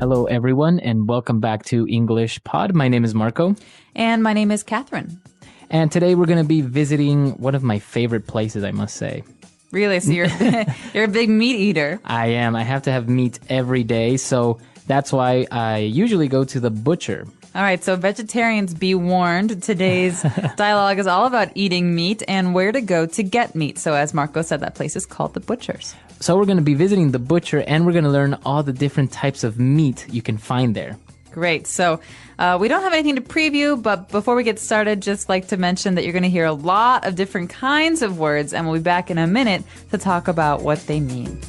Hello, everyone, and welcome back to English Pod. My name is Marco. And my name is Catherine. And today we're going to be visiting one of my favorite places, I must say. Really? So you're a big meat eater. I am. I have to have meat every day, so that's why I usually go to the butcher. All right, so vegetarians, be warned. Today's dialogue is all about eating meat and where to go to get meat. So as Marco said, that place is called the Butcher's. So we're going to be visiting the butcher, and we're going to learn all the different types of meat you can find there. Great. So we don't have anything to preview, but before we get started, just like to mention that you're going to hear a lot of different kinds of words, and we'll be back in a minute to talk about what they mean.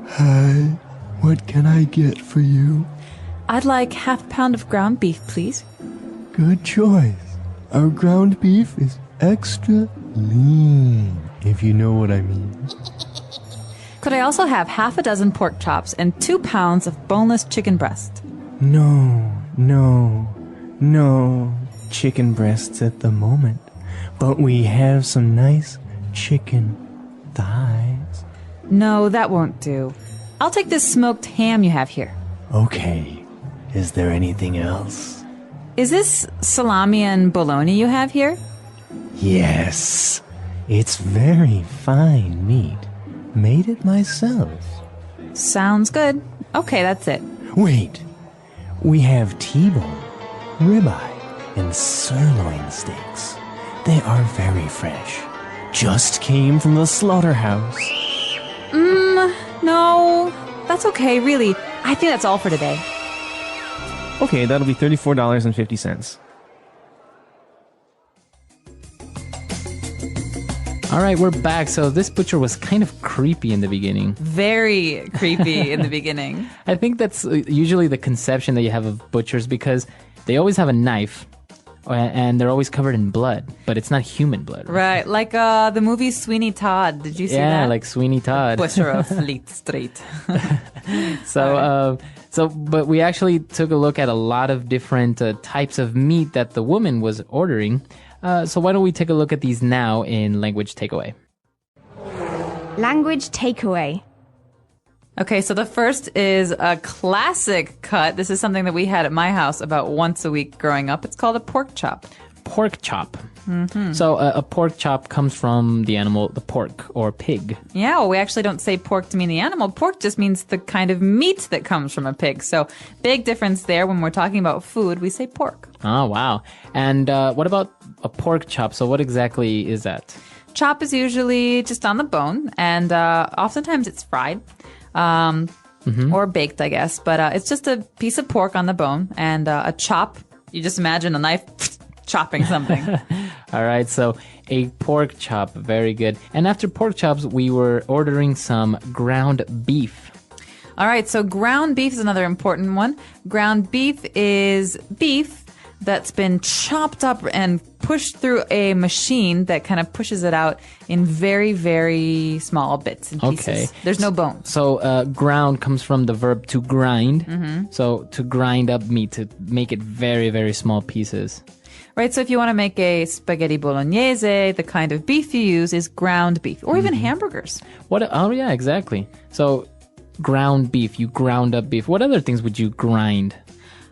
Hi, what can I get for you? I'd like half a pound of ground beef, please. Good choice. Our ground beef is extra lean, if you know what I mean. Could I also have half a dozen pork chops and 2 pounds of boneless chicken breast? No chicken breasts at the moment, but we have some nice chicken thighs. No, that won't do. I'll take this smoked ham you have here. Okay. Is there anything else? Is this salami and bologna you have here? Yes. It's very fine meat. Made it myself. Sounds good. Okay, that's it. Wait. We have T-bone, ribeye, and sirloin steaks. They are very fresh. Just came from the slaughterhouse. No, that's okay, really. I think that's all for today. Okay, that'll be $34.50. All right, we're back. So this butcher was kind of creepy in the beginning. Very creepy in the beginning. I think that's usually the conception that you have of butchers because they always have a knife and they're always covered in blood, but it's not human blood. Right, like the movie Sweeney Todd. Did you see that? Yeah, like Sweeney Todd. Butcher of Fleet Street. But we actually took a look at a lot of different types of meat that the woman was ordering. So why don't we take a look at these now in Language Takeaway? Language takeaway. Okay, so the first is a classic cut. This is something that we had at my house about once a week growing up. It's called a pork chop. Pork chop. Mm-hmm. So a pork chop comes from the animal, the pork or pig. Yeah, well, we actually don't say pork to mean the animal. Pork just means the kind of meat that comes from a pig. So big difference there. When we're talking about food, we say pork. Oh, wow. And what about a pork chop? So what exactly is that? Chop is usually just on the bone, and oftentimes it's fried. Or baked, I guess. But it's just a piece of pork on the bone, and a chop. You just imagine a knife chopping something. All right, so a pork chop, very good. And after pork chops, we were ordering some ground beef. All right, so ground beef is another important one. Ground beef is beef that's been chopped up and pushed through a machine that kind of pushes it out in very, very small bits and pieces. Okay. There's no bones. So ground comes from the verb to grind. Mm-hmm. So to grind up meat, to make it very, very small pieces. Right, so if you want to make a spaghetti bolognese, the kind of beef you use is ground beef, or even hamburgers. Oh, yeah, exactly. So ground beef, you ground up beef. What other things would you grind?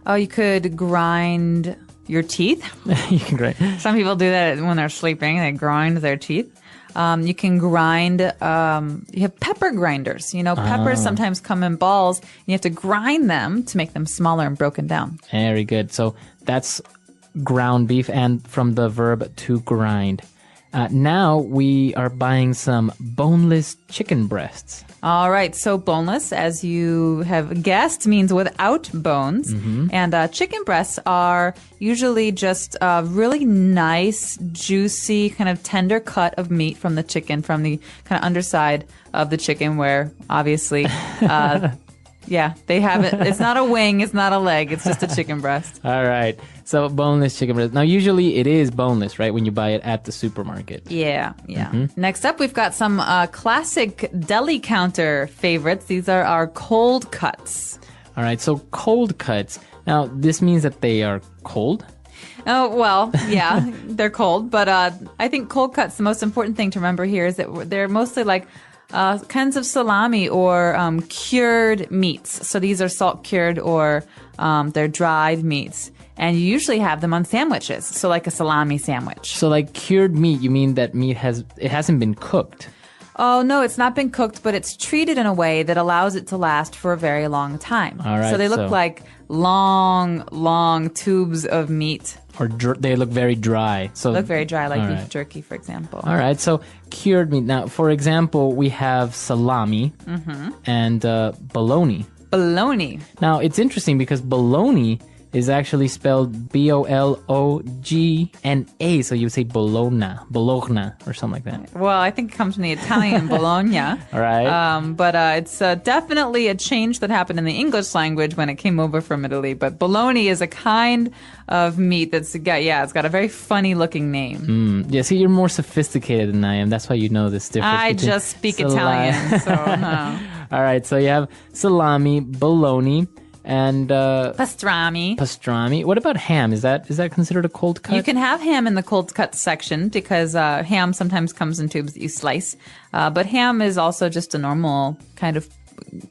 Oh, you could grind your teeth. You can grind. Some people do that when they're sleeping. They grind their teeth. You can grind, you have pepper grinders. You know, peppers sometimes come in balls. And you have to grind them to make them smaller and broken down. Very good. So that's ground beef, and from the verb to grind. Now we are buying some boneless chicken breasts. All right, so boneless, as you have guessed, means without bones. Mm-hmm. And chicken breasts are usually just a really nice, juicy, kind of tender cut of meat from the chicken, from the kind of underside of the chicken, where obviously yeah, they have it. It's not a wing. It's not a leg. It's just a chicken breast. All right. So boneless chicken breast. Now, usually it is boneless, right, when you buy it at the supermarket. Yeah. Mm-hmm. Next up, we've got some classic deli counter favorites. These are our cold cuts. All right. So cold cuts. Now, this means that they are cold? Oh, well, yeah, they're cold. But I think cold cuts, the most important thing to remember here is that they're mostly like kinds of salami or cured meats. So these are salt cured or they're dried meats. And you usually have them on sandwiches. So like a salami sandwich. So like cured meat, you mean that meat hasn't been cooked? Oh, no, it's not been cooked, but it's treated in a way that allows it to last for a very long time. All right, so they look like long tubes of meat. Or they look very dry. So Look very dry, like all beef right. jerky, for example. All right, so cured meat. Now, for example, we have salami and bologna. Bologna. Now, it's interesting because bologna is actually spelled Bologna. So you would say Bologna or something like that. Well, I think it comes from the Italian Bologna. All right. But it's definitely a change that happened in the English language when it came over from Italy. But bologna is a kind of meat it's got a very funny looking name. Yeah, see, you're more sophisticated than I am. That's why you know this difference. I between just speak salami. Italian, so no. All right, so you have salami, bologna, and Pastrami. What about ham? Is that considered a cold cut? You can have ham in the cold cut section because ham sometimes comes in tubes that you slice. But ham is also just a normal kind of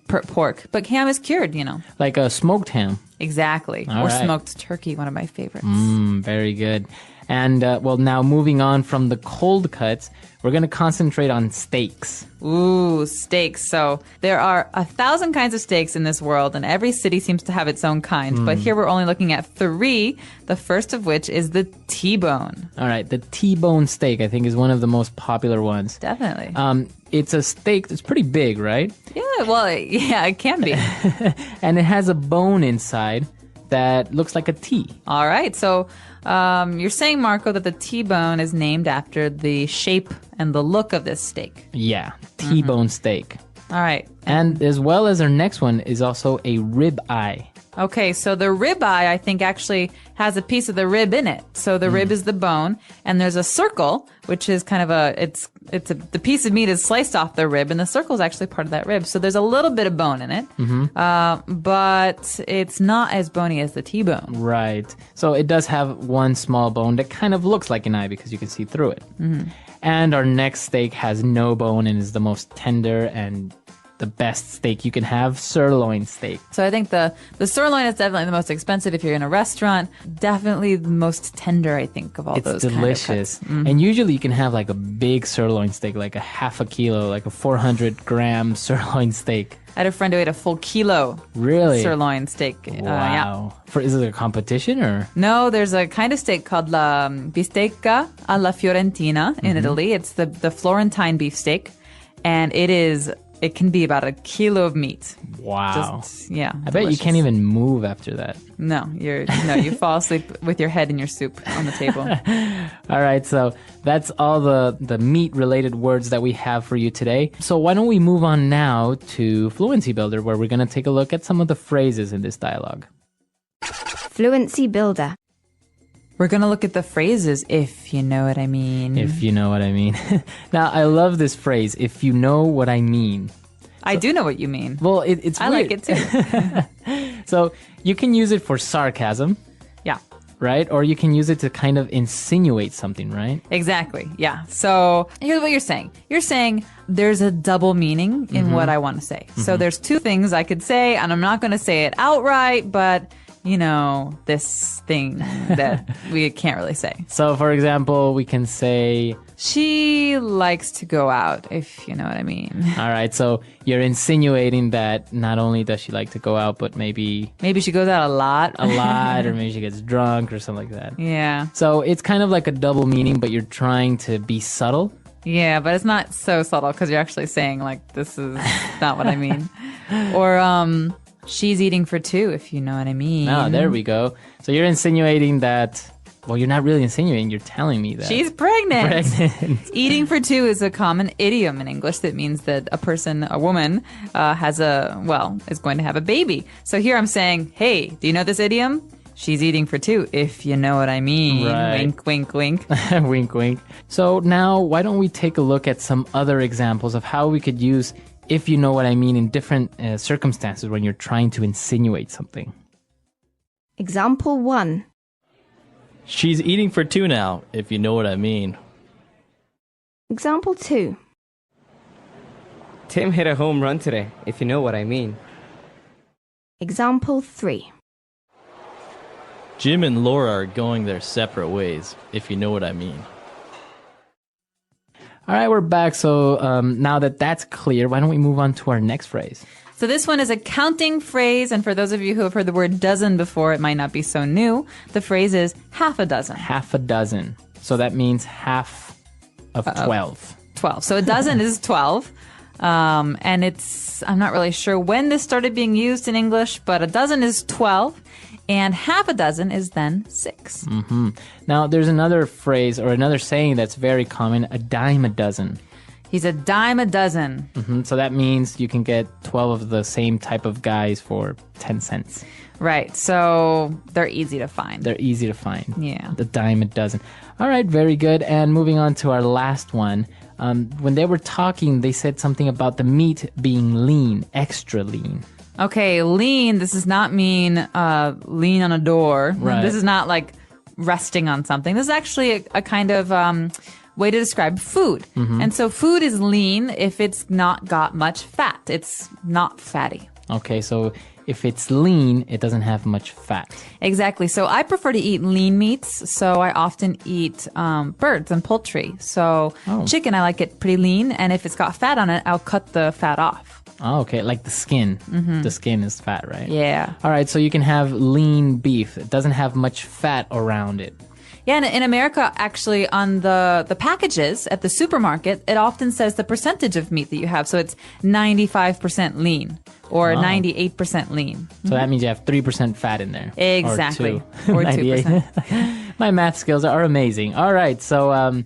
pork. But ham is cured, Like a smoked ham. Exactly. All or right. smoked turkey, one of my favorites. Very good. And now moving on from the cold cuts, we're going to concentrate on steaks. Ooh, steaks. So there are 1,000 kinds of steaks in this world, and every city seems to have its own kind. But here we're only looking at 3, the first of which is the T-bone. All right, the T-bone steak, I think, is one of the most popular ones. Definitely. It's a steak that's pretty big, right? Yeah, well, yeah, it can be. And it has a bone inside that looks like a T. All right. So you're saying, Marco, that the T-bone is named after the shape and the look of this steak. Yeah, T-bone steak. All right. And as well as our next one is also a rib eye. Okay, so the rib eye, I think, actually has a piece of the rib in it. So the rib is the bone, and there's a circle, which is kind of the piece of meat is sliced off the rib, and the circle is actually part of that rib. So there's a little bit of bone in it, but it's not as bony as the T-bone. Right. So it does have one small bone that kind of looks like an eye because you can see through it. And our next steak has no bone and is the most tender and the best steak you can have, sirloin steak. So I think the sirloin is definitely the most expensive if you're in a restaurant. Definitely the most tender, I think, of all those delicious. kind of cuts. And usually you can have like a big sirloin steak, like a half a kilo, like a 400-gram sirloin steak. I had a friend who ate a full kilo Really? sirloin steak. Yeah. Wow. Is it a competition or? No, there's a kind of steak called la bistecca alla fiorentina in Italy. It's the Florentine beef steak, and it can be about a kilo of meat. Wow. Yeah. I bet you can't even move after that. No, you fall asleep with your head in your soup on the table. All right, so that's all the meat-related words that we have for you today. So why don't we move on now to Fluency Builder, where we're going to take a look at some of the phrases in this dialogue. Fluency Builder. We're going to look at the phrases, if you know what I mean. If you know what I mean. Now, I love this phrase, if you know what I mean. I do know what you mean. Well, it's I weird. like it too. So you can use it for sarcasm, Yeah. right? Or you can use it to kind of insinuate something, right? Exactly. Yeah. So here's what you're saying. You're saying there's a double meaning in what I want to say. So there's 2 things I could say, and I'm not going to say it outright, but this thing that we can't really say. So, for example, we can say, She likes to go out, if you know what I mean. all right, so you're insinuating that not only does she like to go out, but maybe Maybe she goes out a lot. a lot, or maybe she gets drunk or something like that. Yeah. So it's kind of like a double meaning, but you're trying to be subtle. Yeah, but it's not so subtle because you're actually saying, like, this is not what I mean. Or, she's eating for 2, if you know what I mean. Oh, there we go. So you're insinuating that, well, you're not really insinuating, you're telling me that. She's pregnant. pregnant. Eating for 2 is a common idiom in English that means that a woman, is going to have a baby. So here I'm saying, hey, do you know this idiom? She's eating for 2, if you know what I mean. Right. Wink, wink, wink. Wink, wink. So now, why don't we take a look at some other examples of how we could use if you know what I mean in different circumstances when you're trying to insinuate something. Example 1. She's eating for two now, if you know what I mean. Example 2. Tim hit a home run today, if you know what I mean. Example 3. Jim and Laura are going their separate ways, if you know what I mean. All right, we're back. So now that that's clear, why don't we move on to our next phrase? So this one is a counting phrase, and for those of you who have heard the word dozen before, it might not be so new. The phrase is half a dozen. Half a dozen. So that means half of 12. 12. So a dozen is 12. And I'm not really sure when this started being used in English, but a dozen is 12. And half a dozen is then 6. Mm-hmm. Now, there's another phrase or another saying that's very common, a dime a dozen. He's a dime a dozen. Mm-hmm. So that means you can get 12 of the same type of guys for 10 cents. Right. So they're easy to find. They're easy to find. Yeah. The dime a dozen. All right, very good. And moving on to our last one. When they were talking, they said something about the meat being lean, extra lean. Okay, lean, this does not mean lean on a door. Right. This is not like resting on something. This is actually a kind of way to describe food. Mm-hmm. And so food is lean if it's not got much fat. It's not fatty. Okay, so if it's lean, it doesn't have much fat. Exactly. So I prefer to eat lean meats. So I often eat birds and poultry. So chicken, I like it pretty lean. And if it's got fat on it, I'll cut the fat off. Oh, okay, like the skin. Mm-hmm. The skin is fat, right? Yeah. All right, so you can have lean beef. It doesn't have much fat around it. Yeah, and in America, actually, on the packages at the supermarket, it often says the percentage of meat that you have. So it's 95% lean or 98% lean. So that means you have 3% fat in there. Exactly. Or 2. Or 2%. My math skills are amazing. All right, so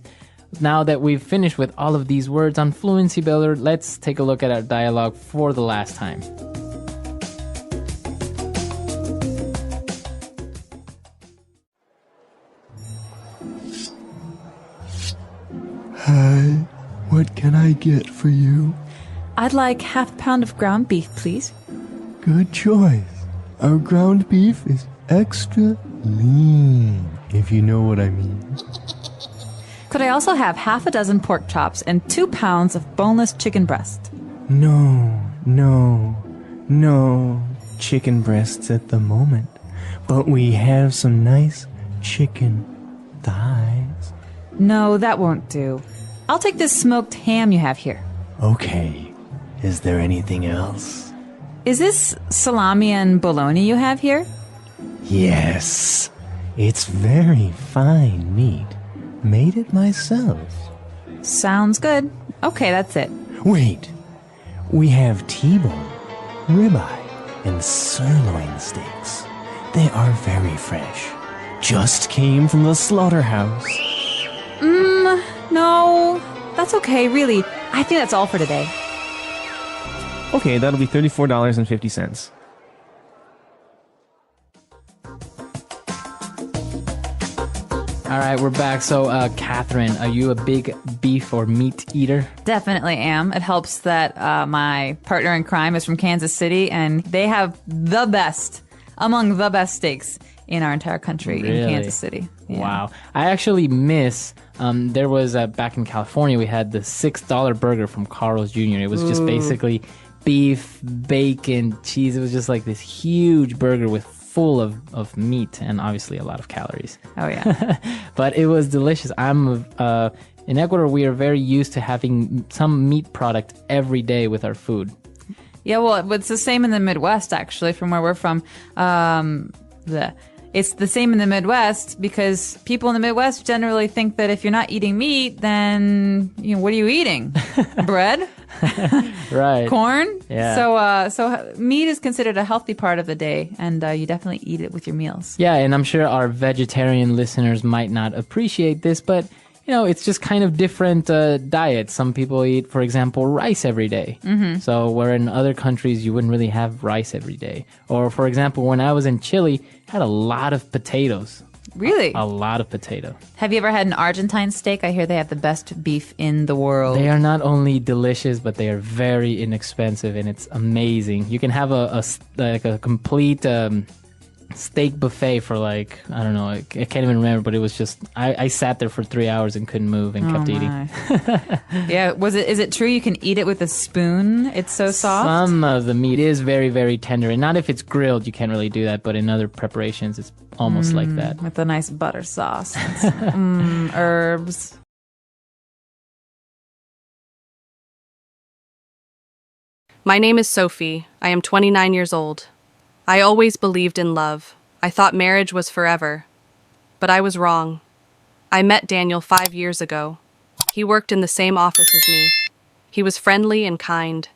now that we've finished with all of these words on Fluency Builder, let's take a look at our dialogue for the last time. Hi, what can I get for you? I'd like half a pound of ground beef, please. Good choice. Our ground beef is extra lean, if you know what I mean. Could I also have half a dozen pork chops and 2 pounds of boneless chicken breast? No chicken breasts at the moment, but we have some nice chicken thighs. No, that won't do. I'll take this smoked ham you have here. Okay, is there anything else? Is this salami and bologna you have here? Yes, it's very fine meat. Made it myself. Sounds good. Okay, that's it. Wait, we have T-bone, ribeye, and sirloin steaks. They are very fresh. Just came from the slaughterhouse. No, that's okay, really. I think that's all for today. Okay, that'll be $34.50. All right, we're back. So, Catherine, are you a big beef or meat eater? Definitely am. It helps that my partner in crime is from Kansas City, and they have the best, among the best steaks in our entire country in Kansas City. Yeah. Wow. I actually miss, there was, back in California, we had the $6 burger from Carl's Jr. It was just basically beef, bacon, cheese. It was just like this huge burger with full of meat and obviously a lot of calories. Oh, yeah. But it was delicious. In Ecuador, we are very used to having some meat product every day with our food. Yeah, well, it's the same in the Midwest, actually, from where we're from. It's the same in the Midwest because people in the Midwest generally think that if you're not eating meat, then what are you eating? Bread? Right. Corn? Yeah. So meat is considered a healthy part of the day, and you definitely eat it with your meals. Yeah, and I'm sure our vegetarian listeners might not appreciate this, but it's just kind of different diets. Some people eat, for example, rice every day. Mm-hmm. So where in other countries you wouldn't really have rice every day. Or, for example, when I was in Chile, I had a lot of potatoes. Really? A lot of potato. Have you ever had an Argentine steak? I hear they have the best beef in the world. They are not only delicious, but they are very inexpensive, and it's amazing. You can have a complete steak buffet for like, I don't know, I can't even remember, but it was just, I sat there for 3 hours and couldn't move and kept eating. Yeah, is it true you can eat it with a spoon? It's so soft? Some of the meat is very, very tender, and not if it's grilled, you can't really do that, but in other preparations, it's almost like that. With a nice butter sauce. And some, herbs. My name is Sophie. I am 29 years old. I always believed in love. I thought marriage was forever. But I was wrong. I met Daniel 5 years ago. He worked in the same office as me. He was friendly and kind.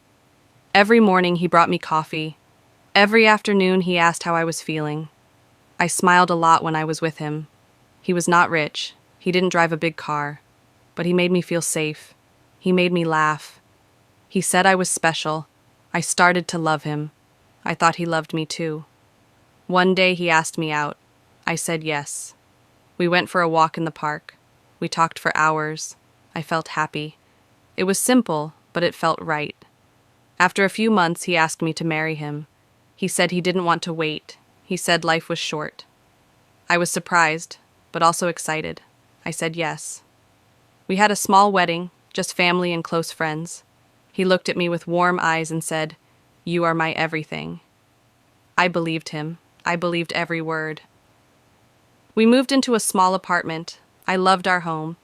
Every morning he brought me coffee. Every afternoon he asked how I was feeling. I smiled a lot when I was with him. He was not rich. He didn't drive a big car. But he made me feel safe. He made me laugh. He said I was special. I started to love him. I thought he loved me too. One day he asked me out. I said yes. We went for a walk in the park. We talked for hours. I felt happy. It was simple, but it felt right. After a few months, he asked me to marry him. He said he didn't want to wait. He said life was short. I was surprised, but also excited. I said yes. We had a small wedding, just family and close friends. He looked at me with warm eyes and said, "You are my everything." I believed him. I believed every word. We moved into a small apartment. I loved our home.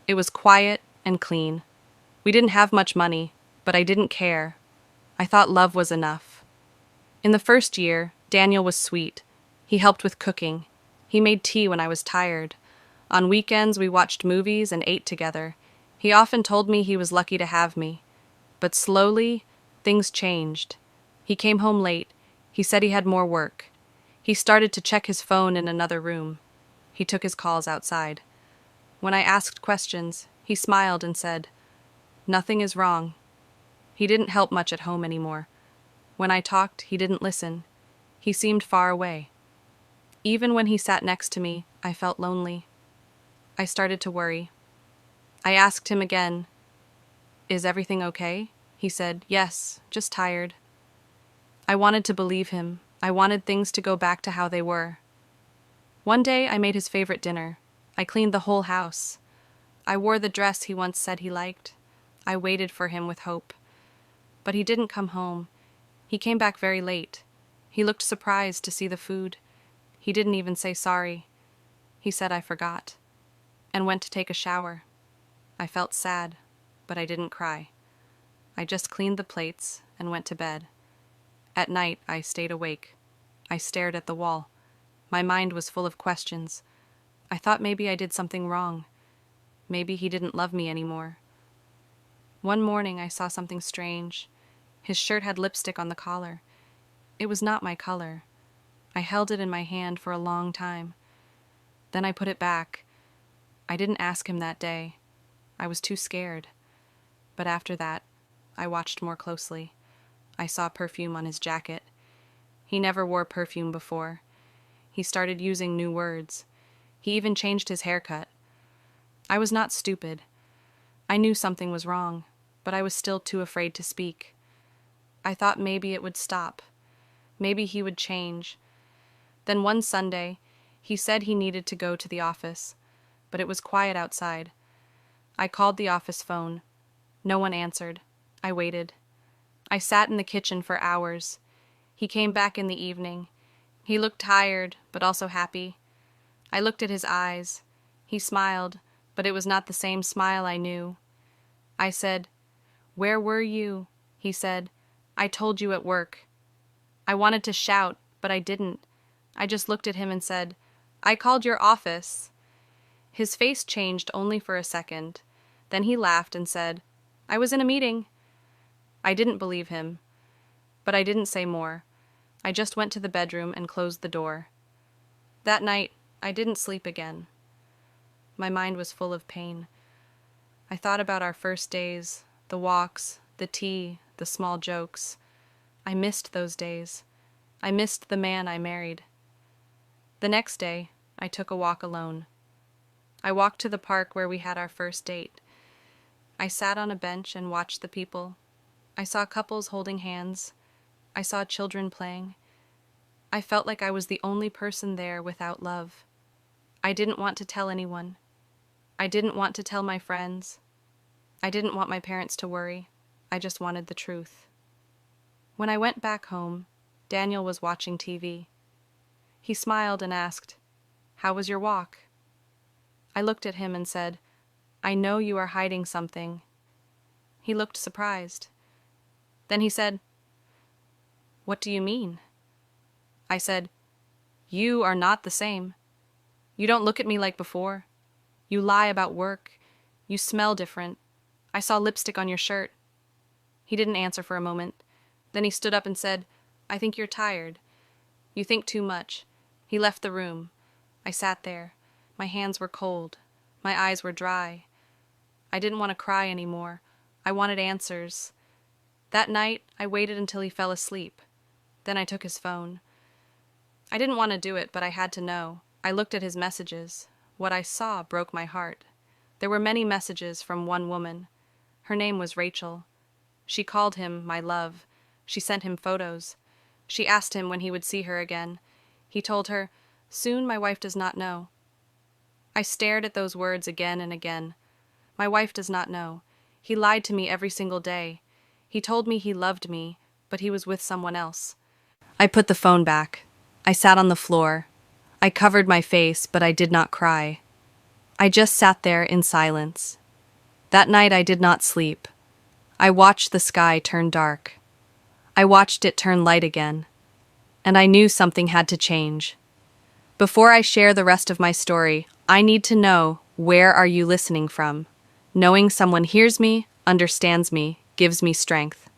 It was quiet and clean. We didn't have much money, but I didn't care. I thought love was enough. In the first year, Daniel was sweet. He helped with cooking. He made tea when I was tired. On weekends, we watched movies and ate together. He often told me he was lucky to have me. But slowly, things changed. He came home late. He said he had more work. He started to check his phone in another room. He took his calls outside. When I asked questions, he smiled and said, "Nothing is wrong." He didn't help much at home anymore. When I talked, he didn't listen. He seemed far away. Even when he sat next to me, I felt lonely. I started to worry. I asked him again, "Is everything okay?" He said, "Yes, just tired." I wanted to believe him. I wanted things to go back to how they were. One day, I made his favorite dinner. I cleaned the whole house. I wore the dress he once said he liked. I waited for him with hope. But he didn't come home. He came back very late. He looked surprised to see the food. He didn't even say sorry. He said I forgot, and went to take a shower. I felt sad, but I didn't cry. I just cleaned the plates and went to bed. At night, I stayed awake. I stared at the wall. My mind was full of questions. I thought maybe I did something wrong. Maybe he didn't love me anymore. One morning, I saw something strange. His shirt had lipstick on the collar. It was not my color. I held it in my hand for a long time. Then I put it back. I didn't ask him that day. I was too scared. But after that, I watched more closely. I saw perfume on his jacket. He never wore perfume before. He started using new words. He even changed his haircut. I was not stupid. I knew something was wrong, but I was still too afraid to speak. I thought maybe it would stop. Maybe he would change. Then one Sunday, he said he needed to go to the office, but it was quiet outside. I called the office phone. No one answered. I waited. I sat in the kitchen for hours. He came back in the evening. He looked tired, but also happy. I looked at his eyes. He smiled, but it was not the same smile I knew. I said, "Where were you?" He said, "I told you at work." I wanted to shout, but I didn't. I just looked at him and said, "I called your office." His face changed only for a second. Then he laughed and said, "I was in a meeting." I didn't believe him, but I didn't say more. I just went to the bedroom and closed the door. That night, I didn't sleep again. My mind was full of pain. I thought about our first days, the walks, the tea, the small jokes. I missed those days. I missed the man I married. The next day, I took a walk alone. I walked to the park where we had our first date. I sat on a bench and watched the people. I saw couples holding hands. I saw children playing. I felt like I was the only person there without love. I didn't want to tell anyone. I didn't want to tell my friends. I didn't want my parents to worry. I just wanted the truth. When I went back home, Daniel was watching TV. He smiled and asked, "How was your walk?" I looked at him and said, "I know you are hiding something." He looked surprised. Then he said, "What do you mean?" I said, "You are not the same. You don't look at me like before. You lie about work. You smell different. I saw lipstick on your shirt." He didn't answer for a moment. Then he stood up and said, "I think you're tired. You think too much." He left the room. I sat there. My hands were cold. My eyes were dry. I didn't want to cry anymore. I wanted answers. That night, I waited until he fell asleep. Then I took his phone. I didn't want to do it, but I had to know. I looked at his messages. What I saw broke my heart. There were many messages from one woman. Her name was Rachel. She called him my love. She sent him photos. She asked him when he would see her again. He told her, "Soon my wife does not know." I stared at those words again and again. My wife does not know. He lied to me every single day. He told me he loved me, but he was with someone else. I put the phone back. I sat on the floor. I covered my face, but I did not cry. I just sat there in silence. That night I did not sleep. I watched the sky turn dark. I watched it turn light again. And I knew something had to change. Before I share the rest of my story, I need to know, where are you listening from? Knowing someone hears me, understands me, gives me strength.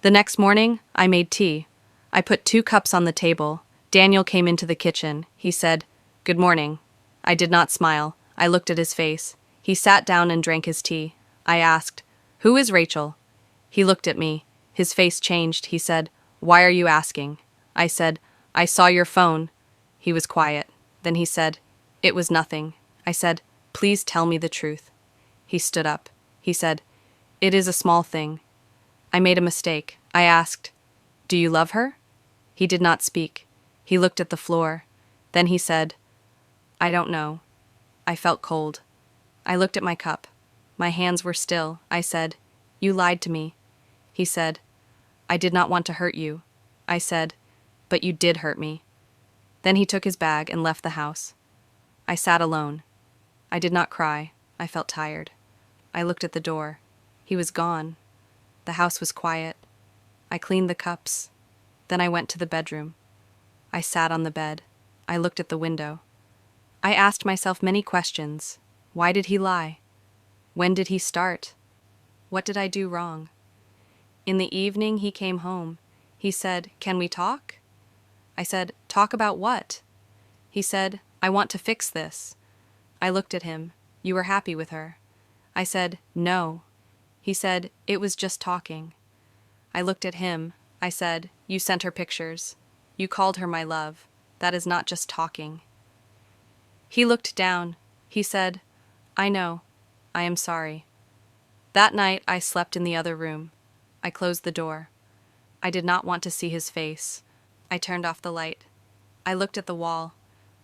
The next morning, I made tea. I put 2 cups on the table. Daniel came into the kitchen. He said, "Good morning." I did not smile. I looked at his face. He sat down and drank his tea. I asked, "Who is Rachel?" He looked at me. His face changed. He said, "Why are you asking?" I said, "I saw your phone." He was quiet. Then he said, "It was nothing." I said, "Please tell me the truth." He stood up. He said, "It is a small thing. I made a mistake." I asked, "Do you love her?" He did not speak. He looked at the floor. Then he said, "I don't know." I felt cold. I looked at my cup. My hands were still. I said, "You lied to me." He said, "I did not want to hurt you." I said, "But you did hurt me." Then he took his bag and left the house. I sat alone. I did not cry. I felt tired. I looked at the door. He was gone. The house was quiet. I cleaned the cups. Then I went to the bedroom. I sat on the bed. I looked at the window. I asked myself many questions. Why did he lie? When did he start? What did I do wrong? In the evening, he came home. He said, "Can we talk?" I said, "Talk about what?" He said, "I want to fix this." I looked at him. "You were happy with her?" I said, "No." He said, "It was just talking." I looked at him. I said, "You sent her pictures. You called her my love. That is not just talking." He looked down. He said, "I know. I am sorry." That night, I slept in the other room. I closed the door. I did not want to see his face. I turned off the light. I looked at the wall.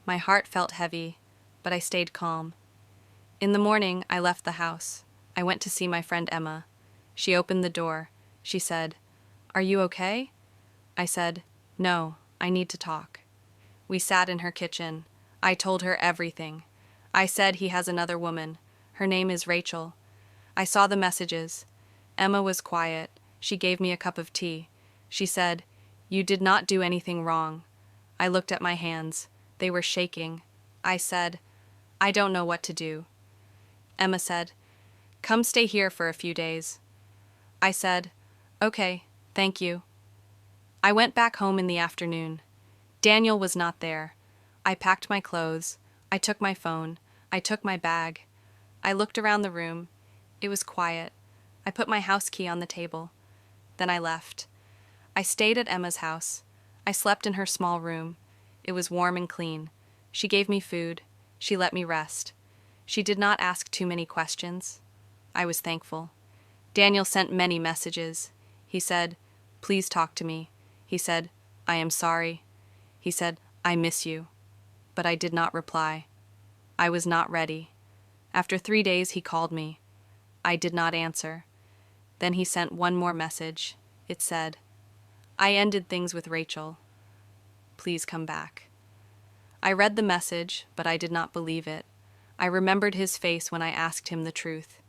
My heart felt heavy, but I stayed calm. In the morning, I left the house. I went to see my friend Emma. She opened the door. She said, "Are you okay?" I said, "No, I need to talk." We sat in her kitchen. I told her everything. I said he has another woman. Her name is Rachel. I saw the messages. Emma was quiet. She gave me a cup of tea. She said, "You did not do anything wrong." I looked at my hands. They were shaking. I said, "I don't know what to do." Emma said, "Come stay here for a few days." I said, "Okay, thank you." I went back home in the afternoon. Daniel was not there. I packed my clothes. I took my phone. I took my bag. I looked around the room. It was quiet. I put my house key on the table. Then I left. I stayed at Emma's house. I slept in her small room. It was warm and clean. She gave me food. She let me rest. She did not ask too many questions. I was thankful. Daniel sent many messages. He said, "Please talk to me." He said, "I am sorry." He said, I miss you. But I did not reply. I was not ready. After 3 days, he called me. I did not answer. Then he sent one more message. It said, I ended things with Rachel. Please come back. I read the message, but I did not believe it. I remembered his face when I asked him the truth.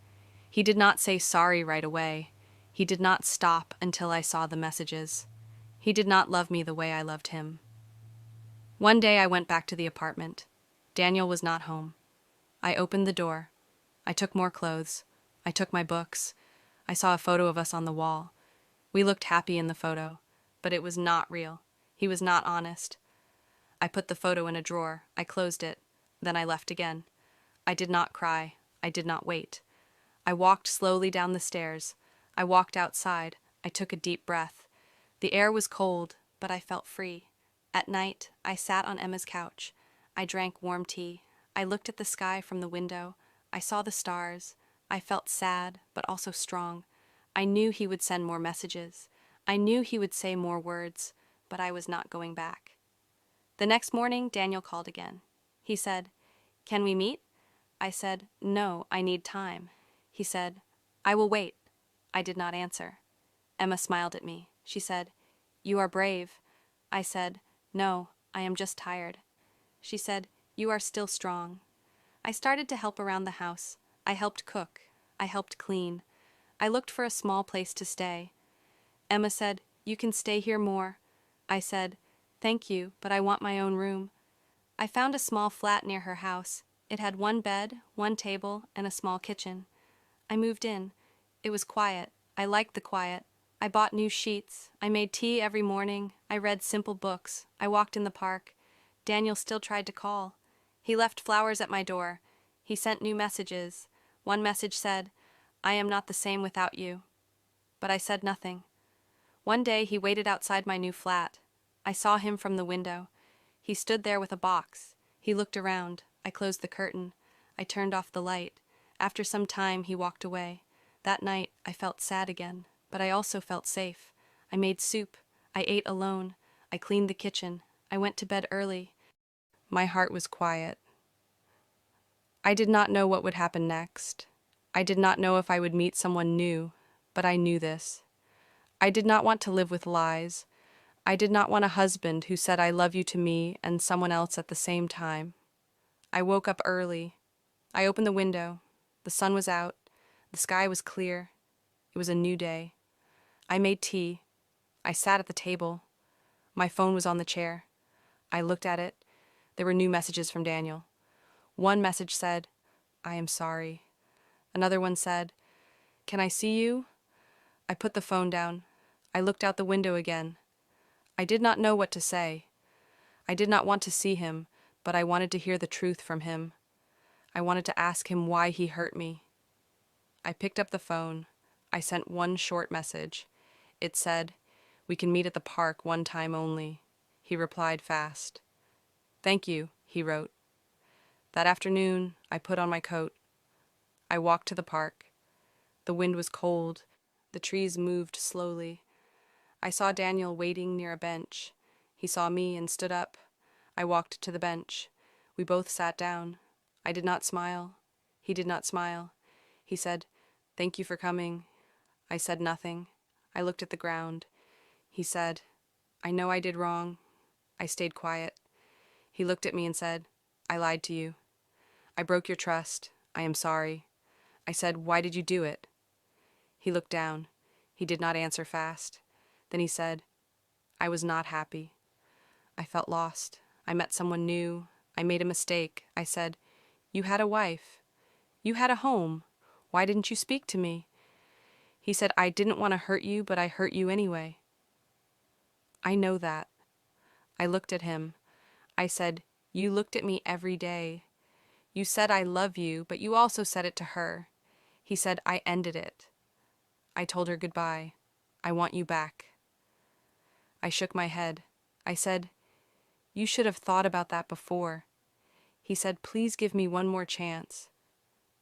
He did not say sorry right away. He did not stop until I saw the messages. He did not love me the way I loved him. One day I went back to the apartment. Daniel was not home. I opened the door. I took more clothes. I took my books. I saw a photo of us on the wall. We looked happy in the photo, but it was not real. He was not honest. I put the photo in a drawer. I closed it. Then I left again. I did not cry. I did not wait. I walked slowly down the stairs. I walked outside. I took a deep breath. The air was cold, but I felt free. At night, I sat on Emma's couch. I drank warm tea. I looked at the sky from the window. I saw the stars. I felt sad, but also strong. I knew he would send more messages. I knew he would say more words, but I was not going back. The next morning, Daniel called again. He said, Can we meet? I said, No, I need time. He said, I will wait. I did not answer. Emma smiled at me. She said, You are brave. I said, No, I am just tired. She said, You are still strong. I started to help around the house. I helped cook. I helped clean. I looked for a small place to stay. Emma said, You can stay here more. I said, Thank you, but I want my own room. I found a small flat near her house. It had one bed, one table, and a small kitchen. I moved in. It was quiet. I liked the quiet. I bought new sheets. I made tea every morning. I read simple books. I walked in the park. Daniel still tried to call. He left flowers at my door. He sent new messages. One message said, I am not the same without you. But I said nothing. One day he waited outside my new flat. I saw him from the window. He stood there with a box. He looked around. I closed the curtain. I turned off the light. After some time, he walked away. That night, I felt sad again, but I also felt safe. I made soup. I ate alone. I cleaned the kitchen. I went to bed early. My heart was quiet. I did not know what would happen next. I did not know if I would meet someone new, but I knew this. I did not want to live with lies. I did not want a husband who said I love you to me and someone else at the same time. I woke up early. I opened the window. The sun was out. The sky was clear. It was a new day. I made tea. I sat at the table. My phone was on the chair. I looked at it. There were new messages from Daniel. One message said, I am sorry. Another one said, Can I see you? I put the phone down. I looked out the window again. I did not know what to say. I did not want to see him, but I wanted to hear the truth from him. I wanted to ask him why he hurt me. I picked up the phone. I sent one short message. It said, We can meet at the park one time only. He replied fast. Thank you, he wrote. That afternoon, I put on my coat. I walked to the park. The wind was cold. The trees moved slowly. I saw Daniel waiting near a bench. He saw me and stood up. I walked to the bench. We both sat down. I did not smile. He did not smile. He said, Thank you for coming. I said nothing. I looked at the ground. He said, I know I did wrong. I stayed quiet. He looked at me and said, I lied to you. I broke your trust. I am sorry. I said, Why did you do it? He looked down. He did not answer fast. Then he said, I was not happy. I felt lost. I met someone new. I made a mistake. I said, You had a wife. You had a home. Why didn't you speak to me? He said, I didn't want to hurt you, but I hurt you anyway. I know that. I looked at him. I said, You looked at me every day. You said I love you, but you also said it to her. He said, I ended it. I told her goodbye. I want you back. I shook my head. I said, You should have thought about that before. He said, Please give me one more chance.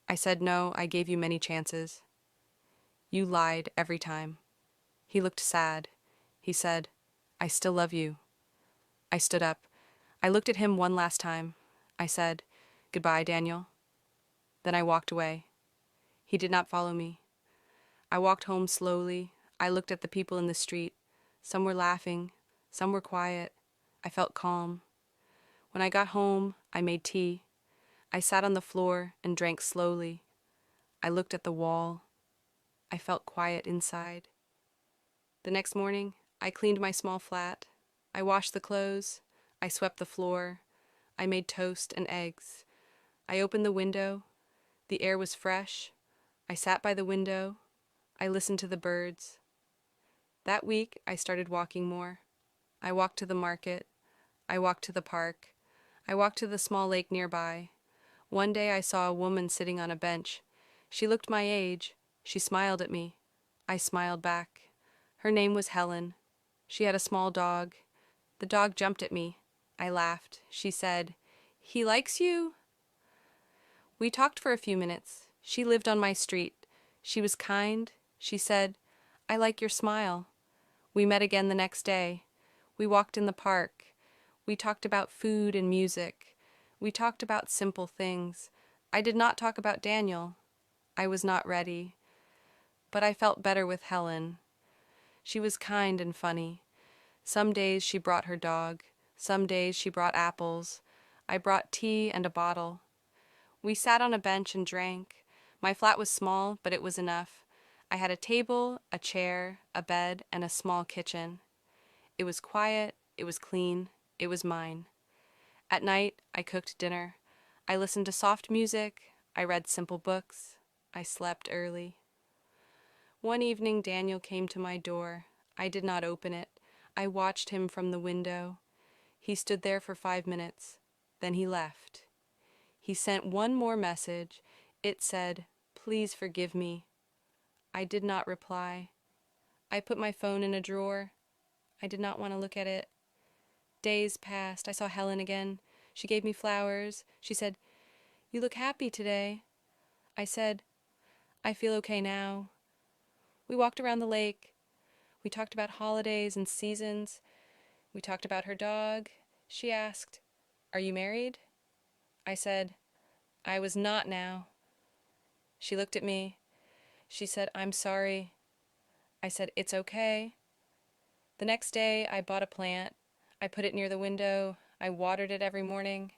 I said, No, I gave you many chances. You lied every time. He looked sad. He said, I still love you. I stood up. I looked at him one last time. I said, "Goodbye, Daniel." Then I walked away. He did not follow me. I walked home slowly. I looked at the people in the street. Some were laughing. Some were quiet. I felt calm. When I got home, I made tea. I sat on the floor and drank slowly. I looked at the wall. I felt quiet inside. The next morning, I cleaned my small flat. I washed the clothes. I swept the floor. I made toast and eggs. I opened the window. The air was fresh. I sat by the window. I listened to the birds. That week, I started walking more. I walked to the market. I walked to the park. I walked to the small lake nearby. One day I saw a woman sitting on a bench. She looked my age. She smiled at me. I smiled back. Her name was Helen. She had a small dog. The dog jumped at me. I laughed. She said, "He likes you?" We talked for a few minutes. She lived on my street. She was kind. She said, "I like your smile." We met again the next day. We walked in the park. We talked about food and music. We talked about simple things. I did not talk about Daniel. I was not ready. But I felt better with Helen. She was kind and funny. Some days she brought her dog. Some days she brought apples. I brought tea and a bottle. We sat on a bench and drank. My flat was small, but it was enough. I had a table, a chair, a bed, and a small kitchen. It was quiet, it was clean, it was mine. At night, I cooked dinner. I listened to soft music. I read simple books. I slept early. One evening, Daniel came to my door. I did not open it. I watched him from the window. He stood there for 5 minutes. Then he left. He sent one more message. It said, "Please forgive me." I did not reply. I put my phone in a drawer. I did not want to look at it. Days passed. I saw Helen again. She gave me flowers. She said, "You look happy today." I said, "I feel okay now." We walked around the lake. We talked about holidays and seasons. We talked about her dog. She asked, "Are you married?" I said, "I was not now." She looked at me. She said, "I'm sorry." I said, "It's okay." The next day, I bought a plant. I put it near the window. I watered it every morning.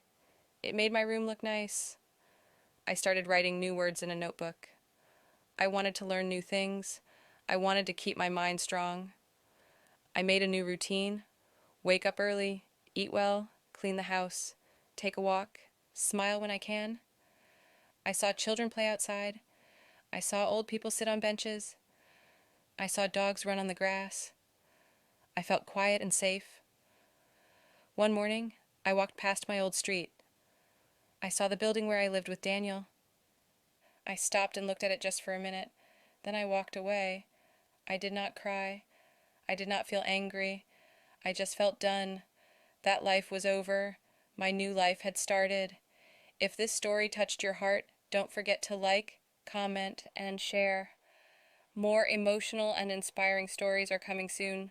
It made my room look nice. I started writing new words in a notebook. I wanted to learn new things. I wanted to keep my mind strong. I made a new routine. Wake up early, eat well, clean the house, take a walk, smile when I can. I saw children play outside. I saw old people sit on benches. I saw dogs run on the grass. I felt quiet and safe. One morning, I walked past my old street. I saw the building where I lived with Daniel. I stopped and looked at it just for a minute. Then I walked away. I did not cry. I did not feel angry. I just felt done. That life was over. My new life had started. If this story touched your heart, don't forget to like, comment, and share. More emotional and inspiring stories are coming soon.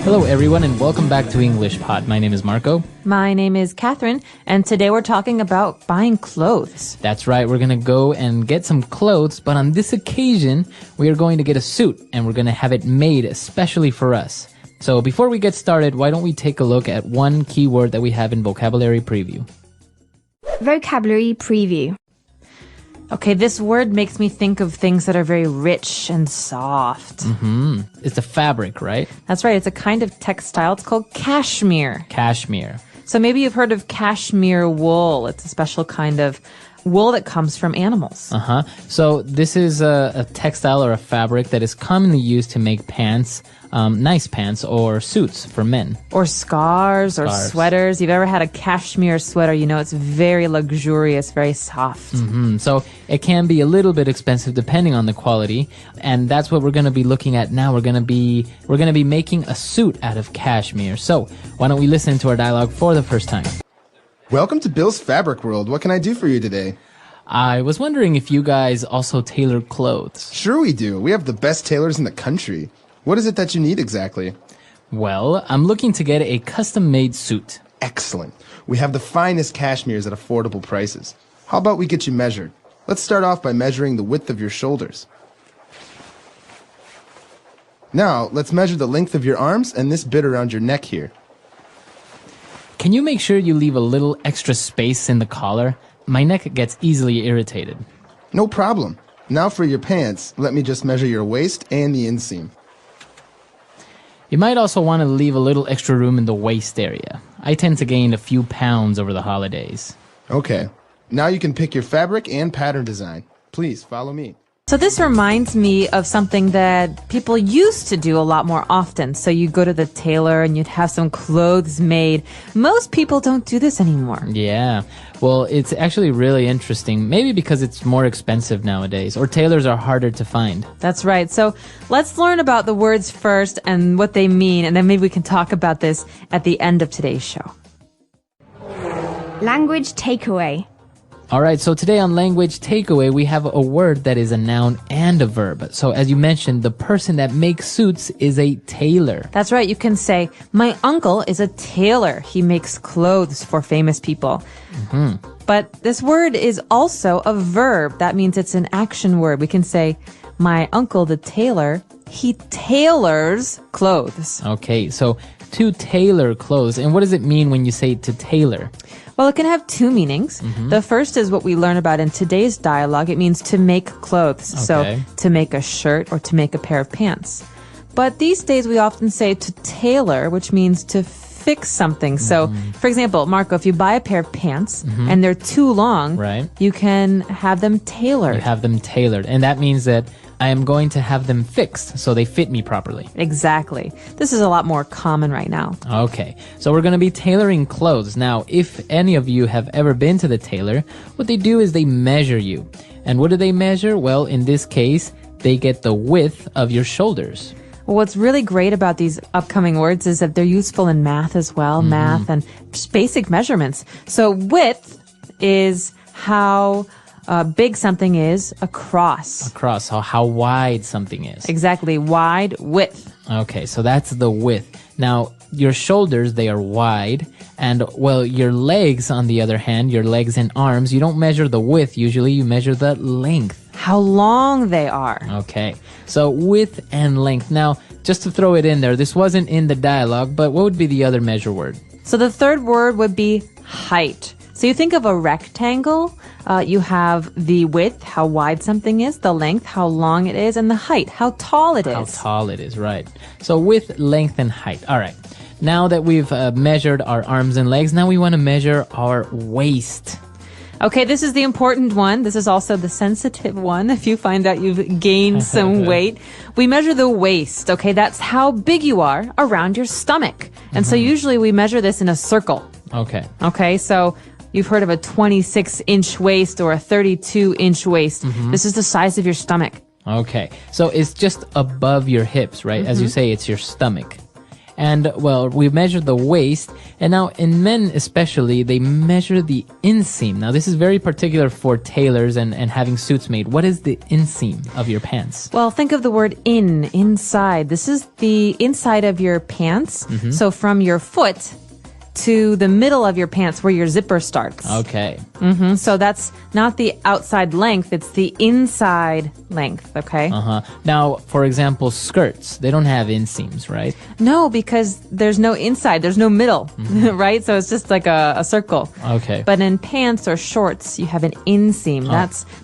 Hello, everyone, and welcome back to English Pod. My name is Marco. My name is Catherine, and today we're talking about buying clothes. That's right, we're going to go and get some clothes, but on this occasion, we are going to get a suit, and we're going to have it made especially for us. So before we get started, why don't we take a look at one key word that we have in Vocabulary Preview. Vocabulary Preview. Okay, this word makes me think of things that are very rich and soft. It's a fabric, right? That's right, it's a kind of textile. It's called cashmere. Cashmere. So maybe you've heard of cashmere wool. It's a special kind of wool that comes from animals. So this is a textile or a fabric that is commonly used to make pants, nice pants or suits for men. Or scarves or sweaters. You've ever had a cashmere sweater, you know it's very luxurious, very soft. So it can be a little bit expensive depending on the quality, and that's what we're going to be looking at now. We're going to be making a suit out of cashmere. So why don't we listen to our dialogue for the first time? Welcome to Bill's Fabric World. What can I do for you today? I was wondering if you guys also tailor clothes. Sure we do. We have the best tailors in the country. What is it that you need exactly? Well, I'm looking to get a custom-made suit. Excellent. We have the finest cashmeres at affordable prices. How about we get you measured? Let's start off by measuring the width of your shoulders. Now, let's measure the length of your arms and this bit around your neck here. Can you make sure you leave a little extra space in the collar? My neck gets easily irritated. No problem. Now for your pants, let me just measure your waist and the inseam. You might also want to leave a little extra room in the waist area. I tend to gain a few pounds over the holidays. Okay. Now you can pick your fabric and pattern design. Please follow me. So this reminds me of something that people used to do a lot more often. So you go to the tailor and you'd have some clothes made. Most people don't do this anymore. Yeah. Well, it's actually really interesting. Maybe because it's more expensive nowadays, or tailors are harder to find. That's right. So let's learn about the words first and what they mean, and then maybe we can talk about this at the end of today's show. Language takeaway. All right, so today on Language Takeaway, we have a word that is a noun and a verb. So as you mentioned, the person that makes suits is a tailor. That's right. You can say, my uncle is a tailor. He makes clothes for famous people. Mm-hmm. But this word is also a verb. That means it's an action word. We can say, my uncle, the tailor, he tailors clothes. Okay, so to tailor clothes. And what does it mean when you say to tailor? Well, it can have two meanings. Mm-hmm. The first is what we learn about in today's dialogue. It means to make clothes. Okay. So to make a shirt or to make a pair of pants. But these days we often say to tailor, which means to fix something. So, for example, Marco, if you buy a pair of pants and they're too long, right, you can have them tailored. You have them tailored. And that means that I am going to have them fixed so they fit me properly. Exactly. This is a lot more common right now. Okay, so we're going to be tailoring clothes. Now, if any of you have ever been to the tailor, what they do is they measure you. And what do they measure? Well, in this case, they get the width of your shoulders. Well, what's really great about these upcoming words is that they're useful in math as well, math and just basic measurements. So width is how big something is across. Across, so how wide something is. Exactly, wide, width. Okay, so that's the width. Now, your shoulders, they are wide. And, well, your legs, on the other hand, your legs and arms, you don't measure the width. Usually you measure the length. How long they are. Okay, so width and length. Now, just to throw it in there, this wasn't in the dialogue, but what would be the other measure word? So the third word would be height. So you think of a rectangle, you have the width, how wide something is, the length, how long it is, and the height, how tall it is. How tall it is, right. So width, length, and height. All right. Now that we've measured our arms and legs, now we want to measure our waist. Okay, this is the important one. This is also the sensitive one. If you find out you've gained some weight, we measure the waist. Okay, that's how big you are around your stomach. And so usually we measure this in a circle. Okay. Okay, so you've heard of a 26-inch waist or a 32-inch waist. This is the size of your stomach. Okay. So it's just above your hips, right? As you say, it's your stomach. And, well, we measure the waist, and now in men especially, they measure the inseam. Now, this is very particular for tailors and having suits made. What is the inseam of your pants? Well, think of the word inside. This is the inside of your pants. So from your foot to the middle of your pants where your zipper starts. Okay. So that's not the outside length, it's the inside length, okay? Now, for example, skirts, they don't have inseams, right? No, because there's no inside, there's no middle, right? So it's just like a circle. Okay. But in pants or shorts, you have an inseam.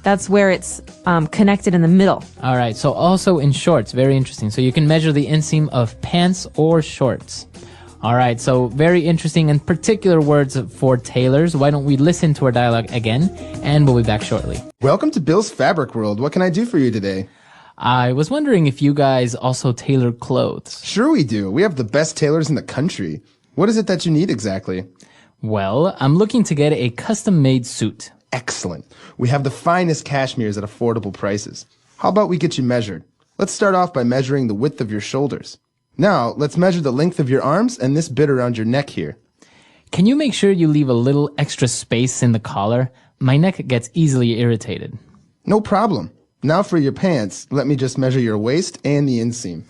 That's where it's connected in the middle. All right. So also in shorts, very interesting. So you can measure the inseam of pants or shorts. All right, so very interesting and particular words for tailors. Why don't we listen to our dialogue again, and we'll be back shortly. Welcome to Bill's Fabric World. What can I do for you today? I was wondering if you guys also tailor clothes. Sure we do. We have the best tailors in the country. What is it that you need exactly? Well, I'm looking to get a custom-made suit. Excellent. We have the finest cashmeres at affordable prices. How about we get you measured? Let's start off by measuring the width of your shoulders. Now, let's measure the length of your arms and this bit around your neck here. Can you make sure you leave a little extra space in the collar? My neck gets easily irritated. No problem. Now for your pants, let me just measure your waist and the inseam.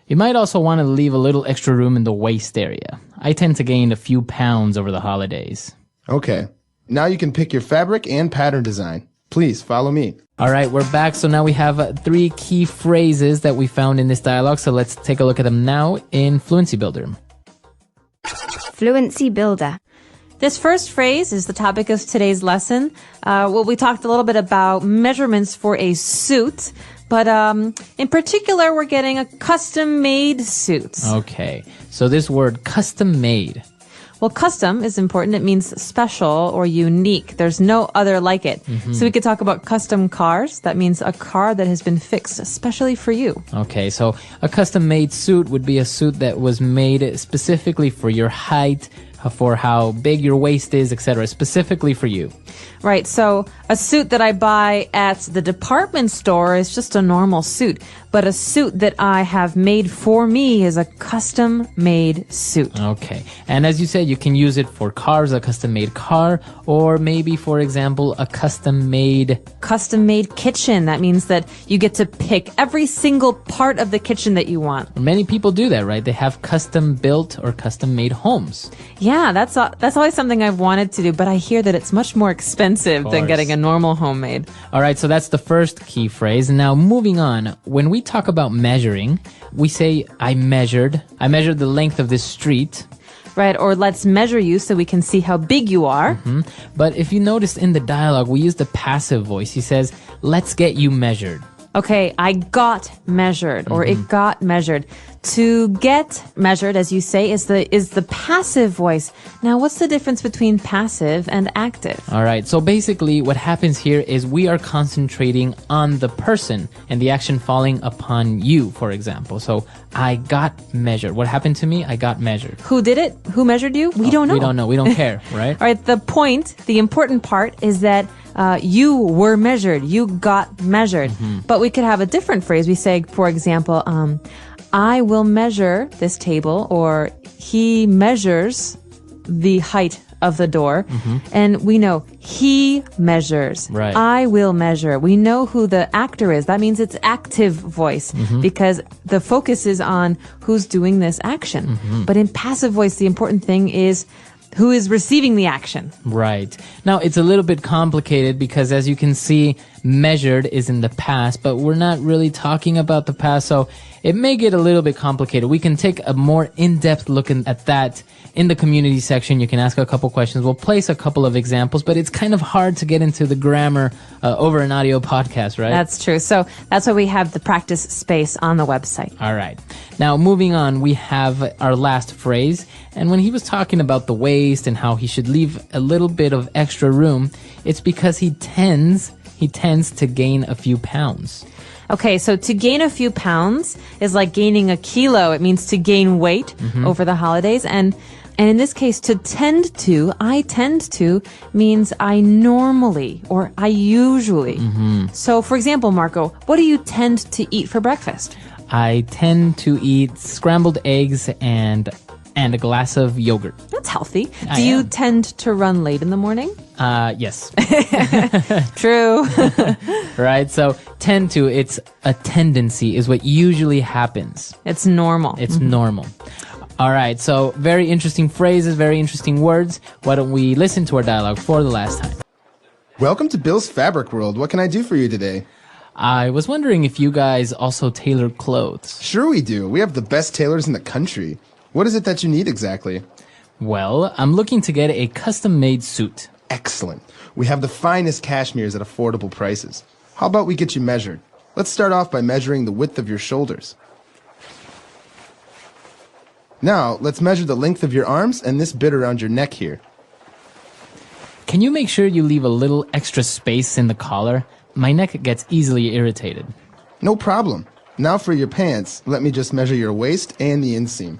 You might also want to leave a little extra room in the waist area. I tend to gain a few pounds over the holidays. Okay. Now you can pick your fabric and pattern design. Please follow me. All right, we're back. So now we have 3 key phrases that we found in this dialogue. So let's take a look at them now in Fluency Builder. Fluency Builder. This first phrase is the topic of today's lesson. Well, we talked a little bit about measurements for a suit, but in particular, we're getting a custom-made suit. Okay, so this word custom-made. Well, custom is important. It means special or unique. There's no other like it. So we could talk about custom cars. That means a car that has been fixed especially for you. Okay, so a custom-made suit would be a suit that was made specifically for your height, for how big your waist is, etc., specifically for you. Right, so a suit that I buy at the department store is just a normal suit, but a suit that I have made for me is a custom-made suit. Okay, and as you said, you can use it for cars, a custom-made car, or maybe, for example, a custom-made kitchen. That means that you get to pick every single part of the kitchen that you want. Many people do that, right? They have custom-built or custom-made homes. Yeah, that's always something I've wanted to do, but I hear that it's much more expensive than getting a normal homemade. All right, so that's the first key phrase. Now, moving on, when we talk about measuring, we say, I measured the length of this street. Right, or let's measure you so we can see how big you are. But if you noticed in the dialogue, we use the passive voice. He says, let's get you measured. Okay, I got measured, or it got measured. To get measured, as you say, is the passive voice. Now, what's the difference between passive and active? All right, so basically what happens here is we are concentrating on the person and the action falling upon you, for example. So, I got measured. What happened to me? I got measured. Who did it? Who measured you? We don't know. We don't know. We don't care, right? All right, the important part is that you were measured. You got measured. But we could have a different phrase. We say, for example, I will measure this table, or he measures the height of the door. And we know he measures. Right. I will measure. We know who the actor is. That means it's active voice because the focus is on who's doing this action. But in passive voice, the important thing is who is receiving the action. Right. Now, it's a little bit complicated because, as you can see, measured is in the past, but we're not really talking about the past, so it may get a little bit complicated. We can take a more in-depth look at that in the community section. You can ask a couple questions. We'll place a couple of examples, but it's kind of hard to get into the grammar over an audio podcast, right? That's true. So that's why we have the practice space on the website. All right. Now, moving on, we have our last phrase. And when he was talking about the waist and how he should leave a little bit of extra room, it's because he tends to gain a few pounds. Okay, so to gain a few pounds is like gaining a kilo. It means to gain weight over the holidays. And in this case, I tend to means I normally or I usually. So, for example, Marco, what do you tend to eat for breakfast? I tend to eat scrambled eggs and a glass of yogurt. That's healthy. Do you tend to run late in the morning? Yes. True. Right? So, tend to, it's a tendency, is what usually happens. It's normal. It's normal. All right, so very interesting phrases, very interesting words. Why don't we listen to our dialogue for the last time? Welcome to Bill's Fabric World. What can I do for you today? I was wondering if you guys also tailor clothes. Sure we do. We have the best tailors in the country. What is it that you need exactly? Well, I'm looking to get a custom-made suit. Excellent. We have the finest cashmeres at affordable prices. How about we get you measured? Let's start off by measuring the width of your shoulders. Now, let's measure the length of your arms and this bit around your neck here. Can you make sure you leave a little extra space in the collar? My neck gets easily irritated. No problem. Now for your pants, let me just measure your waist and the inseam.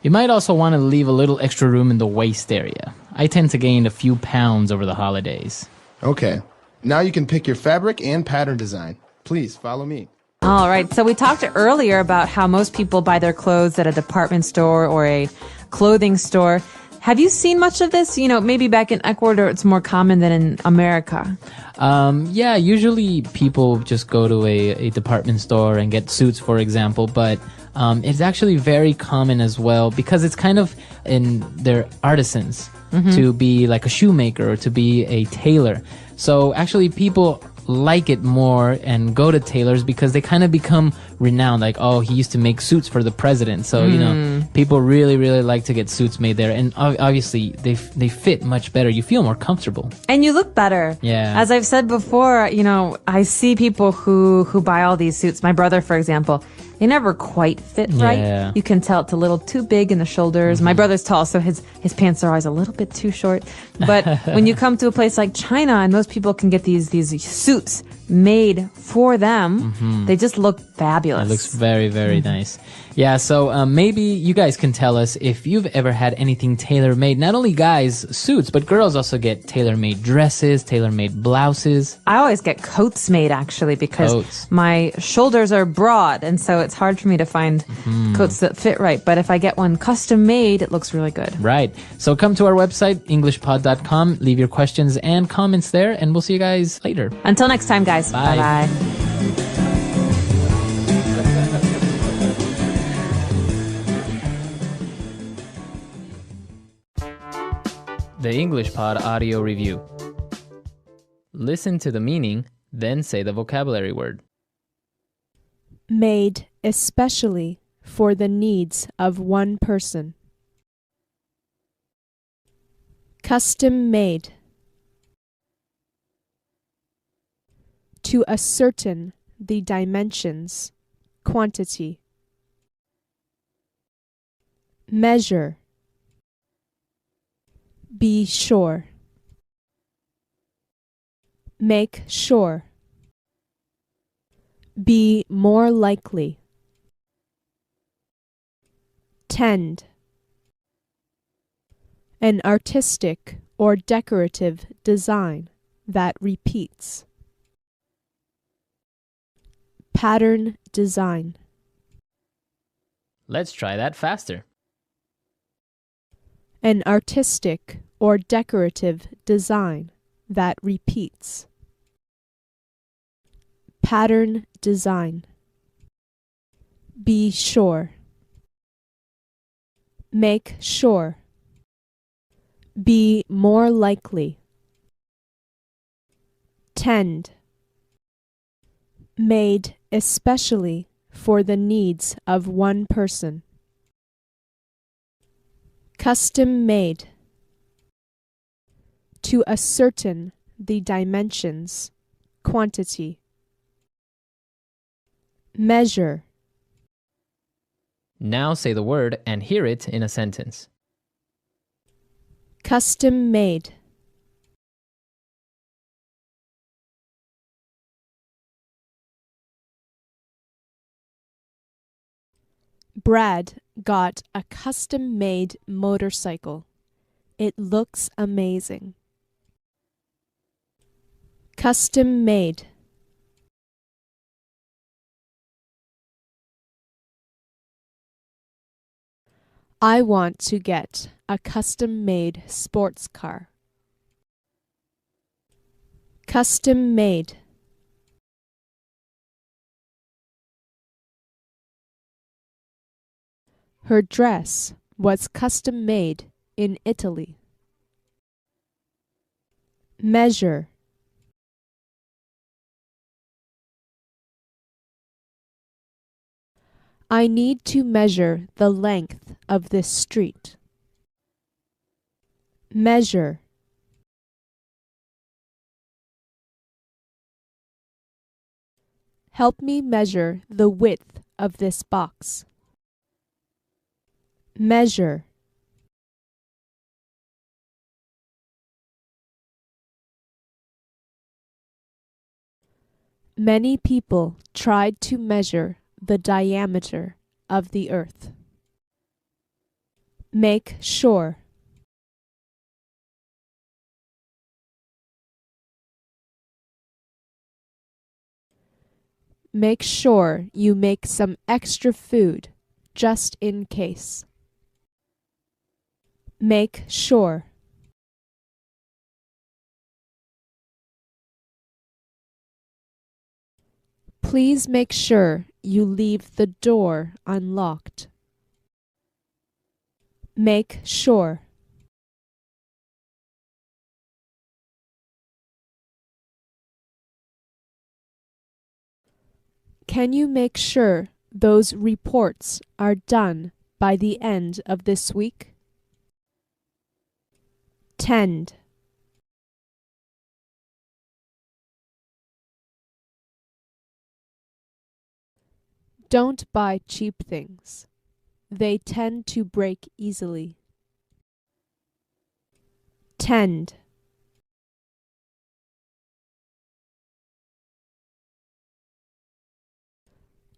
You might also want to leave a little extra room in the waist area. I tend to gain a few pounds over the holidays. Okay. Now you can pick your fabric and pattern design. Please follow me. All right. So we talked earlier about how most people buy their clothes at a department store or a clothing store. Have you seen much of this? Maybe back in Ecuador it's more common than in America. Yeah, usually people just go to a department store and get suits, for example, but it's actually very common as well because it's kind of in their artisans to be like a shoemaker or to be a tailor. So actually people like it more and go to tailors because they kind of become renowned. Like, oh, he used to make suits for the president. So, people really, really like to get suits made there. And obviously they fit much better. You feel more comfortable. And you look better. Yeah. As I've said before, I see people who buy all these suits. My brother, for example, they never quite fit right. Yeah. You can tell it's a little too big in the shoulders. My brother's tall, so his pants are always a little bit too short. But when you come to a place like China and those people can get these suits made for them, they just look fabulous. It looks very, very nice. Yeah, so maybe you guys can tell us if you've ever had anything tailor-made. Not only guys' suits, but girls also get tailor-made dresses, tailor-made blouses. I always get coats made, actually, because Coats. my shoulders are broad, and so it's hard for me to find coats that fit right. But if I get one custom made, it looks really good. Right. So come to our website, englishpod.com, leave your questions and comments there, and we'll see you guys later. Until next time, guys. Bye. Bye-bye. The English Pod Audio Review. Listen to the meaning, then say the vocabulary word. Made especially for the needs of one person. Custom made. To ascertain the dimensions, quantity. Measure. Be sure. Make sure. Be more likely. Tend. An artistic or decorative design that repeats. Pattern design. Let's try that faster. An artistic or decorative design that repeats. Pattern design. Be sure. Make sure. Be more likely. Tend. Made especially for the needs of one person. Custom made. To ascertain the dimensions, quantity. Measure. Now say the word and hear it in a sentence. Custom made. Brad got a custom-made motorcycle. It looks amazing. Custom-made. I want to get a custom-made sports car. Custom-made. Her dress was custom-made in Italy. Measure. I need to measure the length of this street. Measure. Help me measure the width of this box. Measure. Many people tried to measure the diameter of the earth. Make sure. Make sure you make some extra food just in case. Make sure. Please make sure you leave the door unlocked. Make sure. Can you make sure those reports are done by the end of this week? Tend. Don't buy cheap things. They tend to break easily. Tend.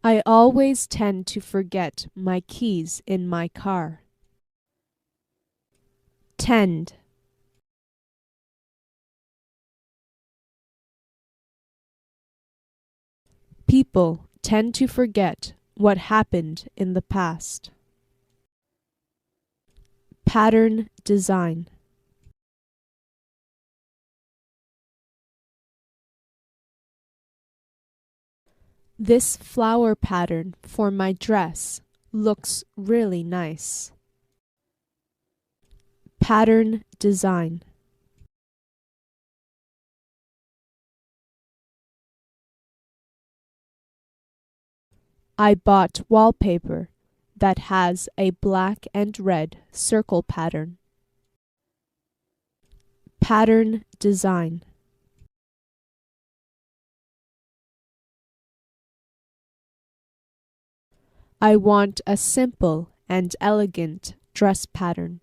I always tend to forget my keys in my car. Tend. People tend to forget what happened in the past. Pattern design. This flower pattern for my dress looks really nice. Pattern design. I bought wallpaper that has a black and red circle pattern. Pattern design. I want a simple and elegant dress pattern.